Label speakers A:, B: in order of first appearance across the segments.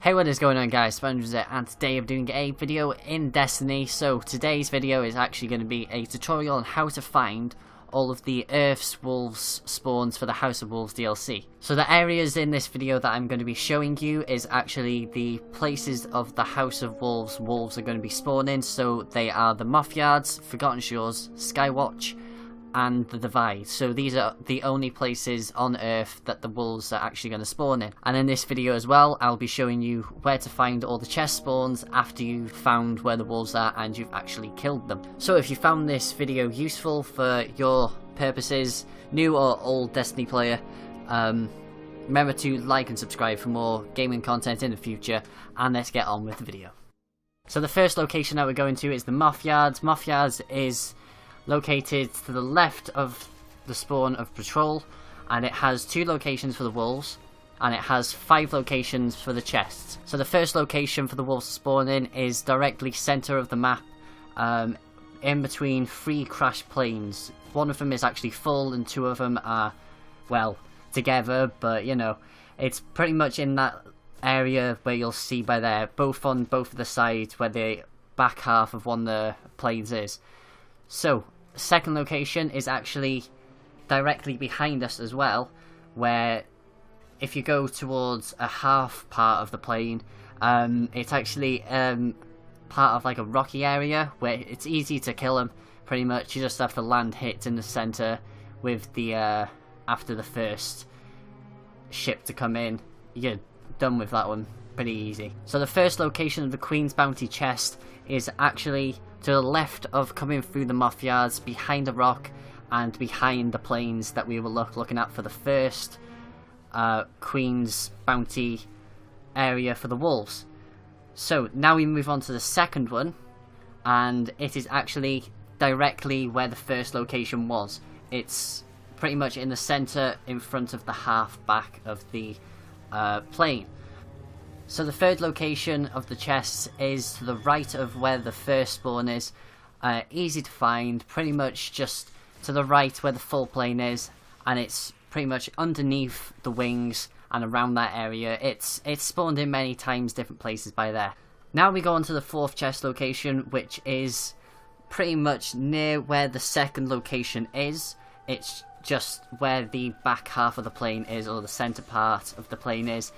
A: Hey, what is going on, guys? SpartanNJones here, and today I'm doing a video in Destiny. So today's video is actually going to be a tutorial on how to find all of the Earth's Wolves spawns for the House of Wolves DLC. So the areas in this video that I'm going to be showing you is actually the places of the House of Wolves wolves are going to be spawning. So they are the Mothyards, Forgotten Shores, SkyWatch, and the Divide. So these are the only places on Earth that the wolves are actually going to spawn in. And in this video as well, I'll be showing you where to find all the chest spawns after you've found where the wolves are and you've actually killed them. So if you found this video useful for your purposes, new or old Destiny player, remember to like and subscribe for more gaming content in the future, and let's get on with the video. So the first location that we're going to is the Mothyards. Mothyards is located to the left of the spawn of Patrol, and it has 2 locations for the wolves, and it has 5 locations for the chests. So the first location for the wolves to spawn in is directly centre of the map, in between 3 crashed planes. One of them is actually full and 2 of them are, well, together, but you know, it's pretty much in that area where you'll see by there, both on both of the sides where the back half of one of the planes is. So second location is actually directly behind us as well, where if you go towards a half part of the plane, it's actually part of like a rocky area where it's easy to kill them. Pretty much you just have to land hits in the center with the after the first ship to come in, you're done with that one pretty easy. So the first location of the Queen's Bounty chest is actually to the left of coming through the Mothyards, behind a rock and behind the plains that we were looking at for the first Queen's Bounty area for the wolves. So now we move on to the second one, and it is actually directly where the first location was. It's pretty much in the center in front of the half back of the plane. So the third location of the chests is to the right of where the first spawn is. Easy to find, pretty much just to the right where the full plane is, and it's pretty much underneath the wings and around that area. It's spawned in many times, different places by there. Now we go on to the fourth chest location, which is pretty much near where the second location is. It's just where the back half of the plane is, or the center part of the plane is.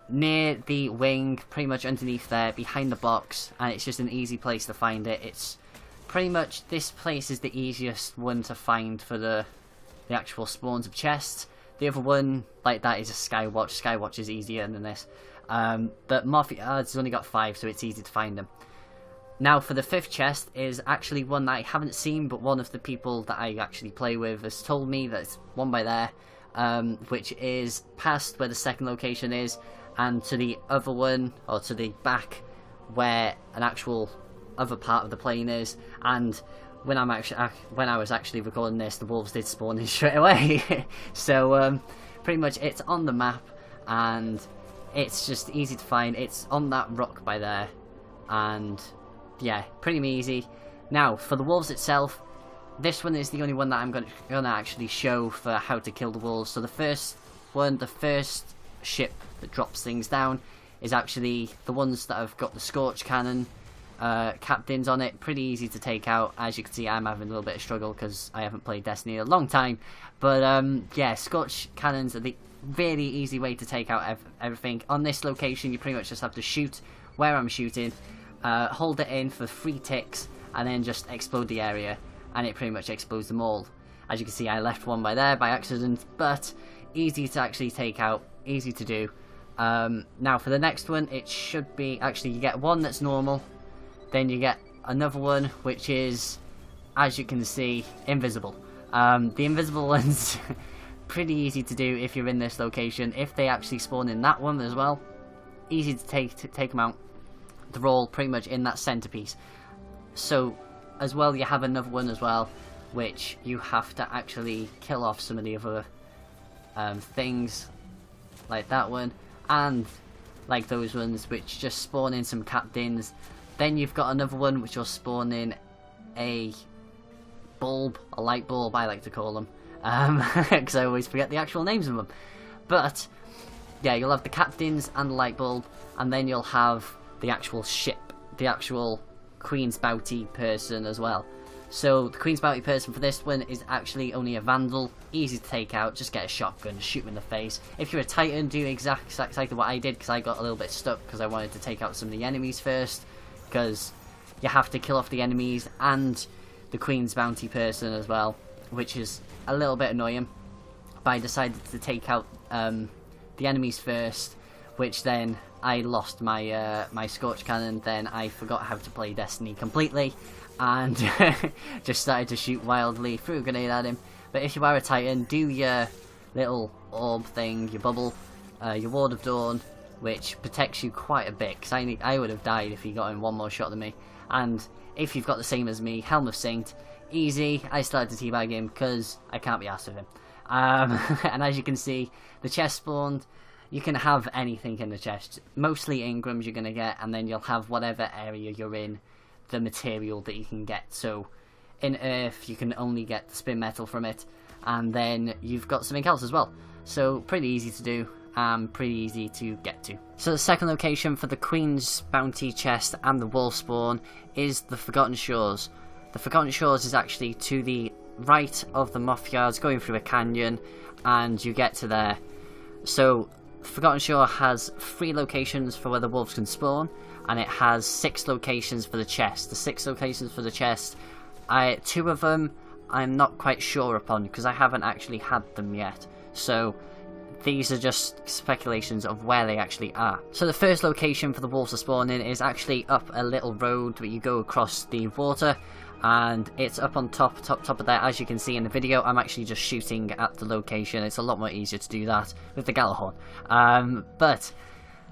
A: Near the wing, pretty much underneath there, behind the box, and it's just an easy place to find it. It's pretty much, this place is the easiest one to find for the actual spawns of chests. The other one like that is a SkyWatch. SkyWatch is easier than this. But Mothyards has only got 5, so it's easy to find them. Now for the fifth chest is actually one that I haven't seen, but one of the people that I actually play with has told me that it's one by there, which is past where the second location is, and to the other one, or to the back where an actual other part of the plane is. And when I was actually recording this, the wolves did spawn in straight away. So pretty much it's on the map, and it's just easy to find. It's on that rock by there, and yeah, pretty easy. Now for the wolves itself, this one is the only one that I'm gonna actually show for how to kill the wolves. So the first one, the first ship that drops things down, is actually the ones that have got the Scorch Cannon captains on it. Pretty easy to take out. As you can see, I'm having a little bit of struggle because I haven't played Destiny in a long time, but yeah, Scorch Cannons are the really easy way to take out everything. On this location you pretty much just have to shoot where I'm shooting, hold it in for 3 ticks, and then just explode the area, and it pretty much explodes them all. As you can see, I left one by there by accident, but easy to actually take out, easy to do. Now for the next one, it should be, actually you get one that's normal, then you get another one which is, as you can see, invisible. The invisible ones pretty easy to do if you're in this location. If they actually spawn in that one as well, easy to take them out. They're all pretty much in that centerpiece. So as well, you have another one as well, which you have to actually kill off some of the other things, like that one, and like those ones which just spawn in some captains. Then you've got another one which will spawn in a bulb, a light bulb I like to call them, because I always forget the actual names of them. But yeah, you'll have the captains and the light bulb, and then you'll have the actual ship, the actual Queen's Bounty person as well. So the Queen's Bounty person for this one is actually only a Vandal, easy to take out, just get a shotgun, shoot him in the face. If you're a Titan, do exactly what I did, because I got a little bit stuck because I wanted to take out some of the enemies first, because you have to kill off the enemies and the Queen's Bounty person as well, which is a little bit annoying. But I decided to take out the enemies first, which then I lost my my Scorch Cannon. Then I forgot how to play Destiny completely, and just started to shoot wildly, threw a grenade at him. But if you are a Titan, do your little orb thing, your bubble, your Ward of Dawn, which protects you quite a bit, because I would have died if he got in one more shot than me. And if you've got the same as me, Helm of Saint, easy. I started to teabag him because I can't be arsed with him. And as you can see, the chest spawned. You can have anything in the chest. Mostly Ingrams you're going to get, and then you'll have whatever area you're in, the material that you can get. So in Earth, you can only get the spin metal from it, and then you've got something else as well. So pretty easy to do, pretty easy to get to. So the second location for the Queen's Bounty chest and the Wolf Spawn is the Forgotten Shores. The Forgotten Shores is actually to the right of the Mothyards, going through a canyon, and you get to there. So Forgotten Shore has 3 locations for where the wolves can spawn, and it has 6 locations for the chest. The 6 locations for the chest, 2 of them I'm not quite sure upon because I haven't actually had them yet. So these are just speculations of where they actually are. So the first location for the wolves to spawn in is actually up a little road where you go across the water, and it's up on top of there. As you can see in the video, I'm actually just shooting at the location. It's a lot more easier to do that with the Gallahorn. But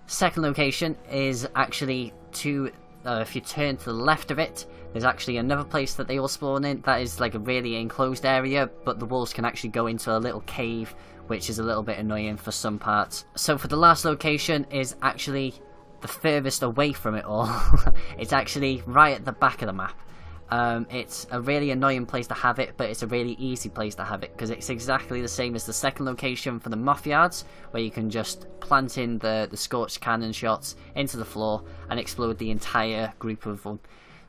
A: second location is actually to if you turn to the left of it, there's actually another place that they all spawn in. That is like a really enclosed area, but the wolves can actually go into a little cave, which is a little bit annoying for some parts. So for the last location is actually the furthest away from it all. It's actually right at the back of the map. It's a really annoying place to have it, but it's a really easy place to have it, because it's exactly the same as the second location for the Mothyards, where you can just plant in the Scorched Cannon shots into the floor and explode the entire group of them.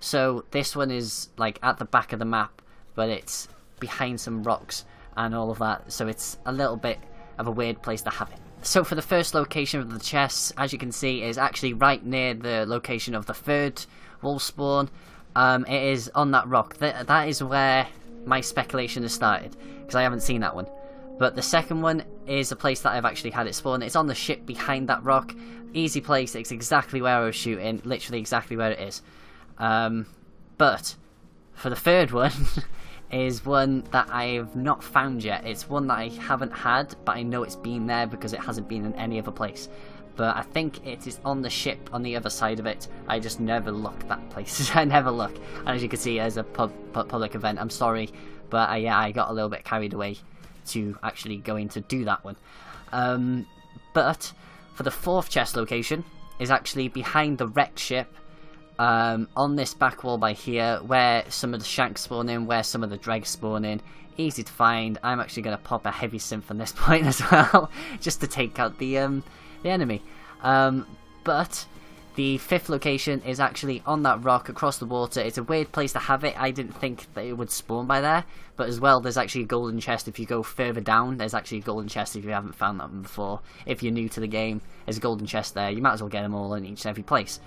A: So this one is like at the back of the map, but it's behind some rocks and all of that, so it's a little bit of a weird place to have it. So for the first location of the chests, as you can see, is actually right near the location of the third wolf spawn. It is on that rock. That is where my speculation has started, because I haven't seen that one. But the second one is a place that I've actually had it spawn. It's on the ship behind that rock. Easy place. It's exactly where I was shooting. Literally exactly where it is. But for the third one is one that I've not found yet. It's one that I haven't had, but I know it's been there because it hasn't been in any other place. But I think it is on the ship on the other side of it. I just never look that place. I never look. And as you can see, as a public event, I'm sorry, but yeah, I got a little bit carried away to actually going to do that one. But for the fourth chest location is actually behind the wrecked ship, on this back wall by here, where some of the shanks spawn in, where some of the dregs spawn in. Easy to find. I'm actually going to pop a heavy synth from this point as well, just to take out the enemy. But the fifth location is actually on that rock across the water. It's a weird place to have it. I didn't think that it would spawn by there, but as well, there's actually a golden chest if you go further down. There's actually a golden chest if you haven't found that one before. If you're new to the game, there's a golden chest there. You might as well get them all in each and every place.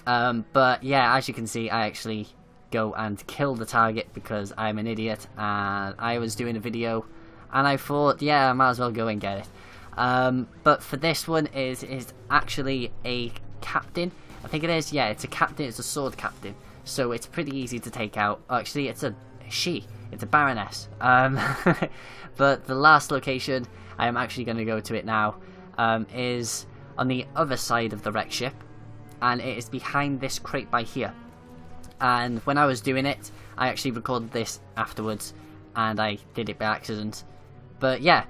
A: But yeah, as you can see, I actually go and kill the target because I'm an idiot, and I was doing a video and I thought, yeah, I might as well go and get it. But for this one is actually a captain. I think it is. Yeah, it's a captain. It's a sword captain. So it's pretty easy to take out. Oh, actually, it's a she. It's a baroness. But the last location, I am actually going to go to it now, is on the other side of the wrecked ship, and it is behind this crate by here. And when I was doing it, I actually recorded this afterwards, and I did it by accident. But yeah,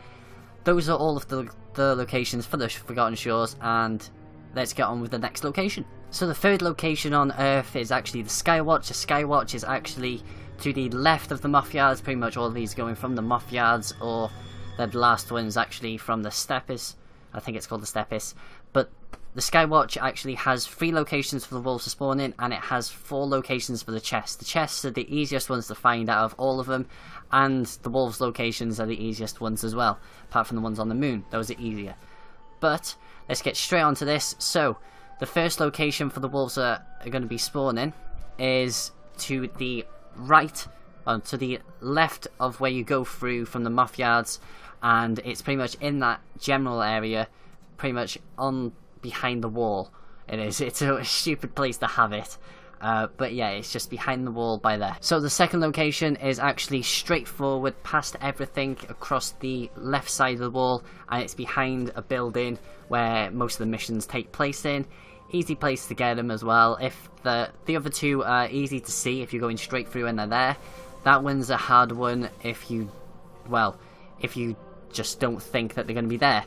A: those are all of the locations for the Forgotten Shores, and let's get on with the next location. So the third location on Earth is actually the SkyWatch. The SkyWatch is actually to the left of the Mothyards. Pretty much all of these going from the Mothyards, or the last one is actually from the Steppes. I think it's called the Stepis. But the SkyWatch actually has 3 locations for the wolves to spawn in, and it has 4 locations for the chests. The chests are the easiest ones to find out of all of them, and the wolves locations are the easiest ones as well, apart from the ones on the moon. Those are easier. But let's get straight onto this. So the first location for the wolves are going to be spawning is to the right, to the left of where you go through from the Mothyards, and it's pretty much in that general area, pretty much on behind the wall. It's a stupid place to have it, but yeah, it's just behind the wall by there. So the second location is actually straightforward past everything across the left side of the wall, and it's behind a building where most of the missions take place in. Easy place to get them as well. If the other 2 are easy to see if you're going straight through and they're there, that one's a hard one if you just don't think that they're going to be there.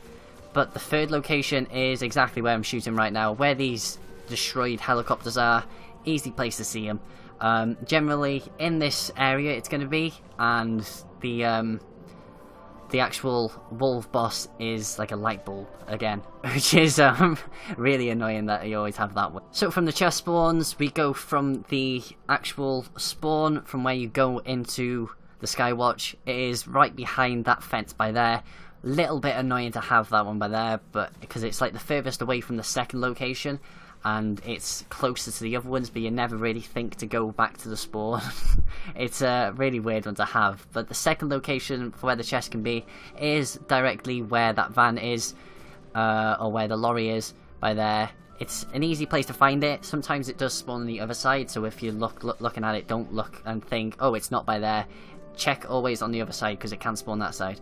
A: But the third location is exactly where I'm shooting right now, where these destroyed helicopters are. Easy place to see them. Generally in this area it's going to be, and the actual wolf boss is like a light bulb again, which is really annoying that you always have that one. So from the chest spawns, we go from the actual spawn from where you go into the SkyWatch. It is right behind that fence by there. Little bit annoying to have that one by there, but because it's like the furthest away from the second location, and it's closer to the other ones, but you never really think to go back to the spawn. It's a really weird one to have. But the second location for where the chest can be is directly where that van is, or where the lorry is by there. It's an easy place to find it. Sometimes it does spawn on the other side, so if you're looking at it, don't look and think, oh, it's not by there. Check always on the other side, because it can spawn that side.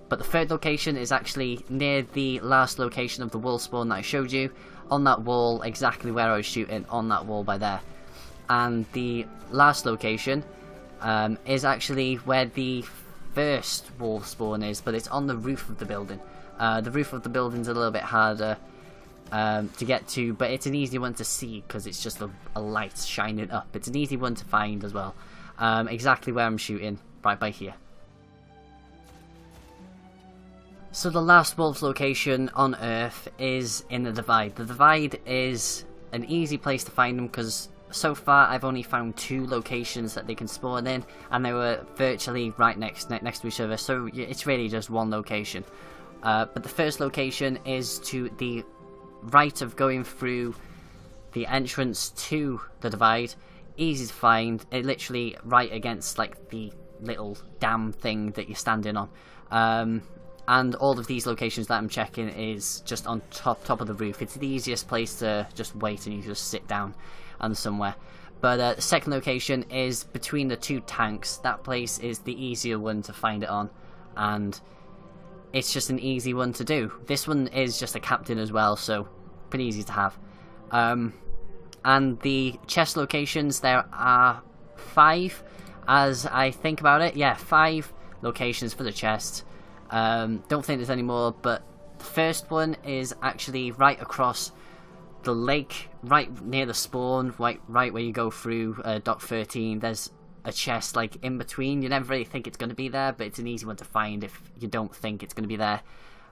A: But the third location is actually near the last location of the wolf spawn that I showed you, on that wall, exactly where I was shooting, on that wall by there. And the last location is actually where the first wolf spawn is, but it's on the roof of the building. The roof of the building's a little bit harder to get to, but it's an easy one to see because it's just a light shining up. It's an easy one to find as well. Exactly where I'm shooting, right by here. So the last wolves location on Earth is in the Divide. The Divide is an easy place to find them because so far I've only found 2 locations that they can spawn in, and they were virtually right next to each other, so it's really just one location. But the first location is to the right of going through the entrance to the Divide. Easy to find, it literally right against like the little dam thing that you're standing on. And all of these locations that I'm checking is just on top of the roof. It's the easiest place to just wait and you just sit down and somewhere. But the second location is between the 2 tanks. That place is the easier one to find it on, and it's just an easy one to do. This one is just a captain as well, so pretty easy to have. And the chest locations, there are 5 as I think about it. Yeah, 5 locations for the chest. Don't think there's any more, but the first one is actually right across the lake, right near the spawn, right where you go through Dock 13. There's a chest like in between. You never really think it's going to be there, but it's an easy one to find if you don't think it's going to be there.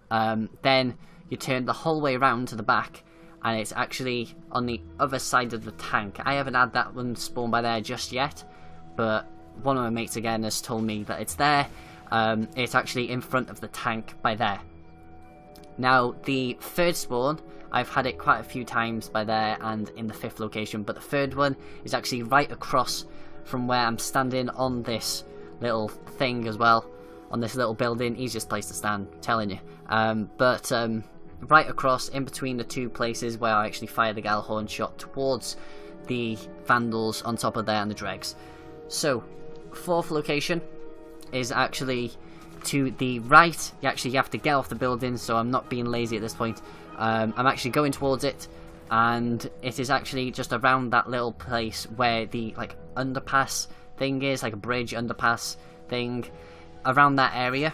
A: Then you turn the whole way around to the back, and it's actually on the other side of the tank. I haven't had that one spawn by there just yet, but one of my mates again has told me that it's there. It's actually in front of the tank by there. Now the third spawn, I've had it quite a few times by there and in the 5th location, but the third one is actually right across from where I'm standing on this little thing as well, on this little building. Easiest place to stand, I'm telling you. But right across in between the 2 places where I actually fire the Gallahorn shot towards the Vandals on top of there and the Dregs. So 4th location is actually to the right. You have to get off the building, so I'm not being lazy at this point. I'm actually going towards it, and it is actually just around that little place where the like underpass thing is, like a bridge underpass thing, around that area.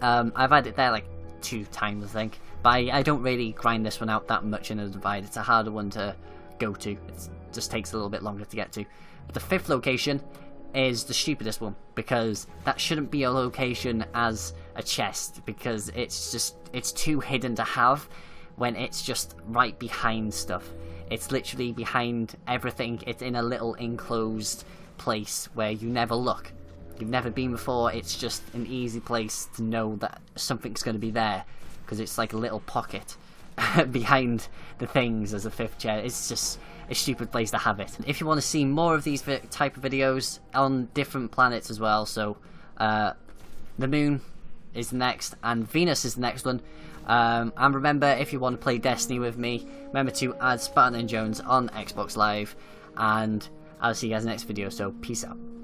A: I've had it there like 2 times I think, but I don't really grind this one out that much in the Divide. It's a harder one to go to. It just takes a little bit longer to get to. But the 5th location is the stupidest one, because that shouldn't be a location as a chest, because it's too hidden to have when it's just right behind stuff. It's literally behind everything. It's in a little enclosed place where you never look. You've never been before. It's just an easy place to know that something's going to be there, because it's like a little pocket behind the things as a 5th chair. It's just a stupid place to have it. If you want to see more of these type of videos on different planets as well, so the moon is the next and Venus is the next one. And remember, if you want to play Destiny with me, remember to add SpartanNJones on Xbox Live, and I'll see you guys in the next video, so peace out.